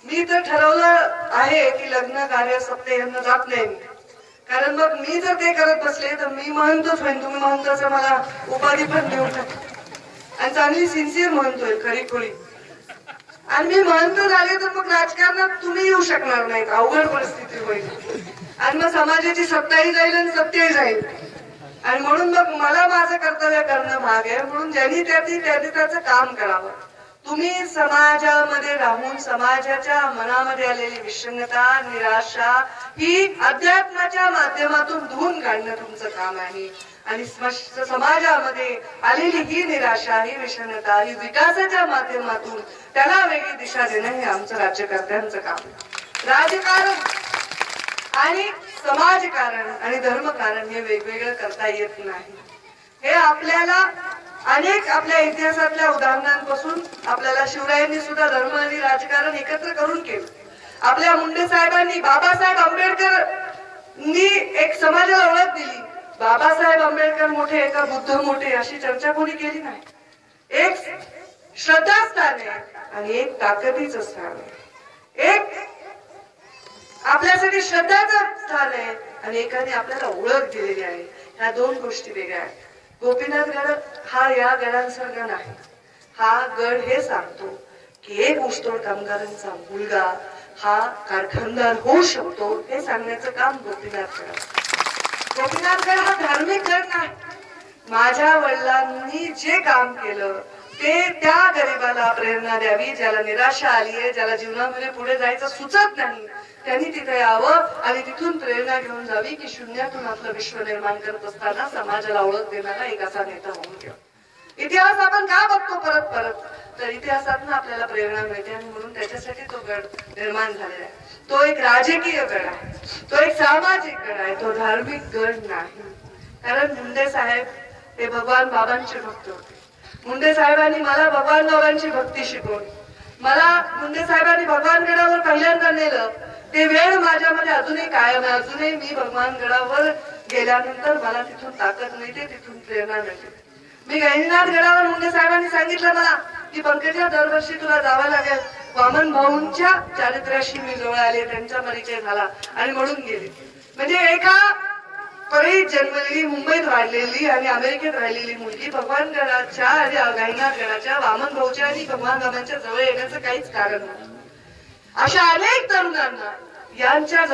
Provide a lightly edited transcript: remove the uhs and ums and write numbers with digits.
मी तर ठरवलं आहे की लग्न कार्य सप्ते यांना जात नाही मी. कारण मग मी जर ते करत बसले तर मी म्हणतोच होईन, तुम्ही म्हणतोच मला उपाधी पण देऊ नका आणि चांगली सिन्सिअर म्हणतोय खरी खोली. आणि मी म्हणतो झाले तर मग राजकारणात तुम्ही येऊ शकणार नाहीत, अवघड परिस्थिती होईल आणि मग समाजाची सत्ताही जाईल आणि सत्तेही जाईल. आणि म्हणून मग मला माझं कर्तव्य करणं भाग आहे. म्हणून ज्यांनी त्याचं काम करावं. तुम्ही समाजामध्ये राहून समाजाच्या मनामध्ये आलेली विषण्णता निराशा ही अध्यात्माच्या माध्यमातून धुवून काढणं तुमचं काम आहे. आणि समाजामध्ये आलेली ही निराशा ही विषण्णता ही विकासाच्या माध्यमातून त्याला वेगळी दिशा देणं हे आमचं राज्यकर्त्यांचं काम आहे. राजकारण आणि समाजकारण आणि धर्मकारण हे वेगवेगळं करता येत नाही. हे आपल्याला अनेक आपल्या इतिहासातल्या उदाहरणांपासून आपल्याला शिवरायांनी सुद्धा धर्म आणि राजकारण एकत्र करून केलं. आपल्या मुंडे साहेबांनी बाबासाहेब आंबेडकरांनी एक समाजाला ओळख दिली. बाबासाहेब आंबेडकर मोठे का बुद्ध मोठे अशी चर्चा कोणी केली नाही. एक श्रद्धास्थान आहे आणि एक ताकदीचं स्थान आहे. एक आपल्यासाठी श्रद्धाचं स्थान आहे आणि एकाने आपल्याला ओळख दिलेली आहे. ह्या दोन गोष्टी वेगळ्या आहेत. गोपीनाथ गड हा या गडांसारखा नाही. हा गड हे सांगतो की एक ऊसतोड कामगारांचा मुलगा हा कारखानदार होऊ शकतो हे सांगण्याचं काम गोपीनाथ गड. गोपीनाथ गड हा धार्मिक गड नाही. माझ्या वडिलांनी जे काम केलं ते त्या गरीबाला प्रेरणा द्यावी, ज्याला निराशा आली आहे, ज्याला जीवनामध्ये पुढे जायचं सुचत नाही, त्यांनी तिथे यावं आणि तिथून प्रेरणा घेऊन जावी की शून्यातून आपलं विश्व निर्माण करत असताना समाजाला ओळख देणारा एक असा नेता होऊन घ्या. इतिहास आपण का बघतो परत परत, तर इतिहासातून आपल्याला प्रेरणा मिळते आणि म्हणून त्याच्यासाठी तो गड निर्माण झालेला आहे. तो एक राजकीय गड आहे, तो एक सामाजिक गड आहे, तो धार्मिक गड नाही. कारण मुंडे साहेब हे भगवान बाबांचे भक्त होते. मुंडे साहेबांनी मला भगवान बाबांची भक्ती शिकवली. मला मुंडे साहेबांनी भगवान गडावर पहिल्यांदा नेलं. ते वेळ माझ्यामध्ये अजूनही कायम आहे. अजूनही मी भगवान गडावर गेल्यानंतर मला तिथून ताकद मिळते, तिथून प्रेरणा मिळते. मी गहिनीनाथ गडावर मुंडे साहेबांनी सांगितलं मला की पंकजा दरवर्षी तुला जावं लागेल. वामन भाऊंच्या चारित्र्याशी मी जवळ आले, त्यांचा परिचय झाला आणि म्हणून गेले. म्हणजे एका परळीत जन्मलेली मुंबईत वाढलेली आणि अमेरिकेत राहिलेली मुलगी भगवान गडाच्या आणि गहिनीनाथ गडाच्या वामन भाऊच्या आणि भगवान बाबांच्या जवळ येण्याचं काहीच कारण नाही. अशा अनेक तरुणांना यांच्या